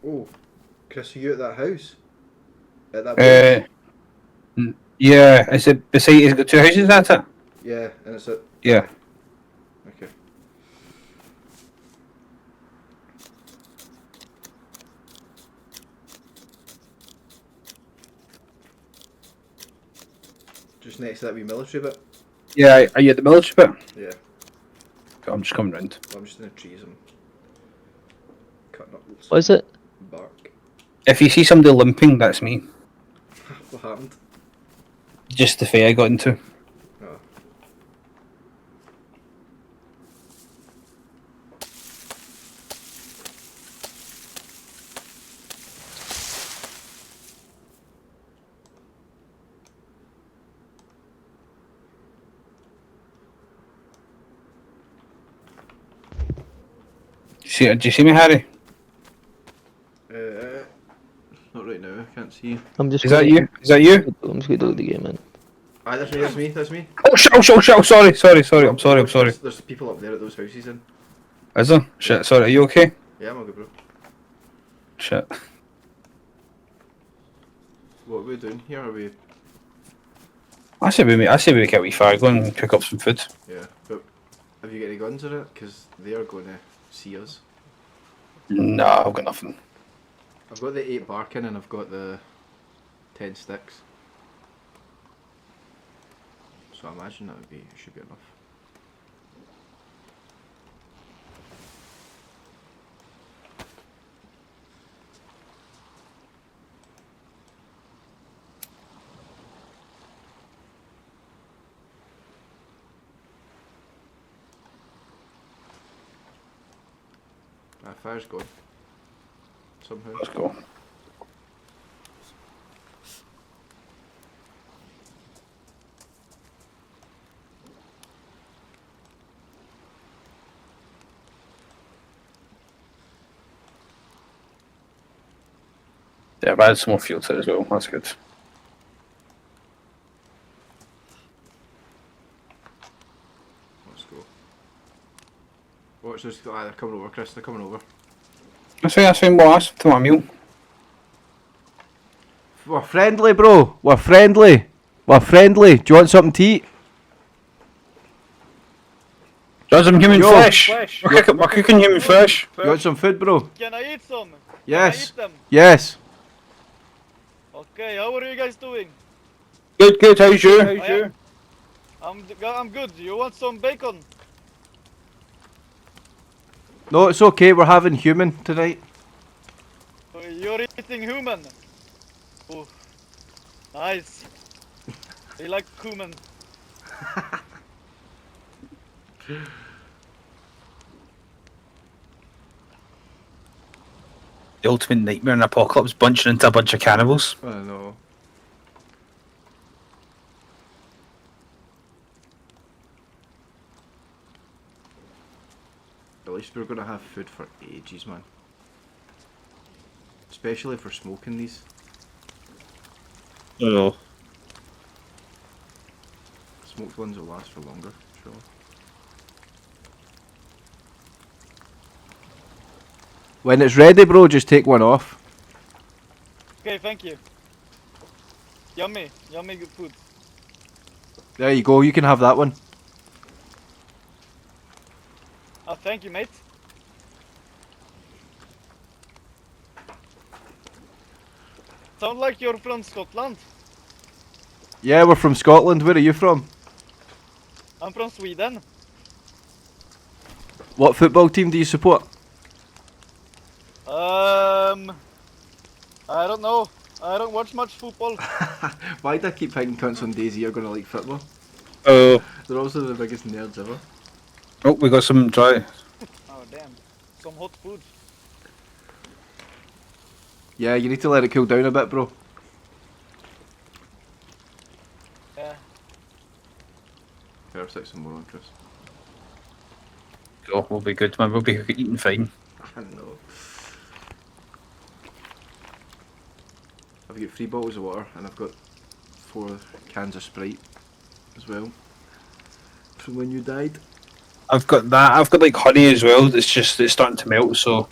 Oh, Chris, are you at that house? At that building? Yeah, is it beside? Is it got two houses at it? Yeah, and it's at... Yeah. Okay. Just next to that wee military bit? Yeah, are you at the military bit? Yeah. Okay, I'm just coming round. I'm just in the trees and cutting up loads What is it? of bark. If you see somebody limping, that's me. What happened? Just the fight I got into. Oh. Do you see me, Harry? Not right now, I can't see you. I'm just. Is that you? Is that you? I'm just going to do the game, man. Aye, that's me, that's me, that's me. Oh shit! Oh shit! Oh shit! Oh, sorry! I'm sorry. There's people up there at those houses in. Is there? Shit! Sorry. Are you okay? Yeah, I'm all good, bro. Shit. What are we doing here? Are we... I say we get a wee fire going and pick up some food. Yeah, but have you got any guns in it? Because they are going to see us. No, I've got nothing. I've got the 8 barking and I've got the 10 sticks. So I imagine that should be enough. Fire's gone. Somehow. Let's go. Yeah, I've added some more fuel to it as well. That's good. Let's go. Watch this. Aye, they're coming over, Chris. They're coming over. That's fine, boss. To my meal. We're friendly, bro. We're friendly. We're friendly. Do you want something to eat? Got some human Yo. fish. We're cooking human fish. You want some food, bro? Can I eat some? Yes. Can I eat them? Yes. Okay, how are you guys doing? Good. How's you? I'm good. You want some bacon? No, it's okay. We're having human tonight. You're eating human. Oh, nice. We like human. The ultimate nightmare in apocalypse, bunching into a bunch of cannibals. I know. At least we're gonna have food for ages, man. Especially for smoking these. Oh. Smoked ones will last for longer, sure. When it's ready, bro, just take one off. Okay, thank you. Yummy good food. There you go, you can have that one. Ah, thank you, mate. Sound like you're from Scotland. Yeah, we're from Scotland. Where are you from? I'm from Sweden. What football team do you support? I don't know. I don't watch much football. Why do I keep thinking cunts on DayZ are gonna like football? Oh. They're also the biggest nerds ever. Oh, we got some dry. Oh damn. Some hot food. Yeah, you need to let it cool down a bit, bro. Yeah. Better stick some more on, Chris. Oh, we'll be good, man. We'll be eating fine. I know. I've got 3 bottles of water and I've got 4 cans of Sprite as well. From when you died. I've got that. I've got like honey as well. It's starting to melt. So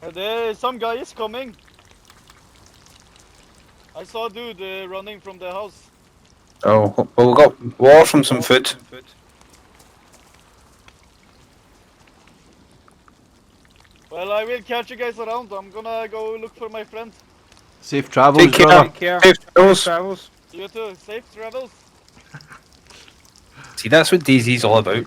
Some guy is coming. I saw a dude running from the house. Oh, well, we got war from some food. Well, I will catch you guys around. I'm gonna go look for my friend. Safe travels, Take care. brother. Safe travels. You too. Safe travels. See, that's what DayZ's all about.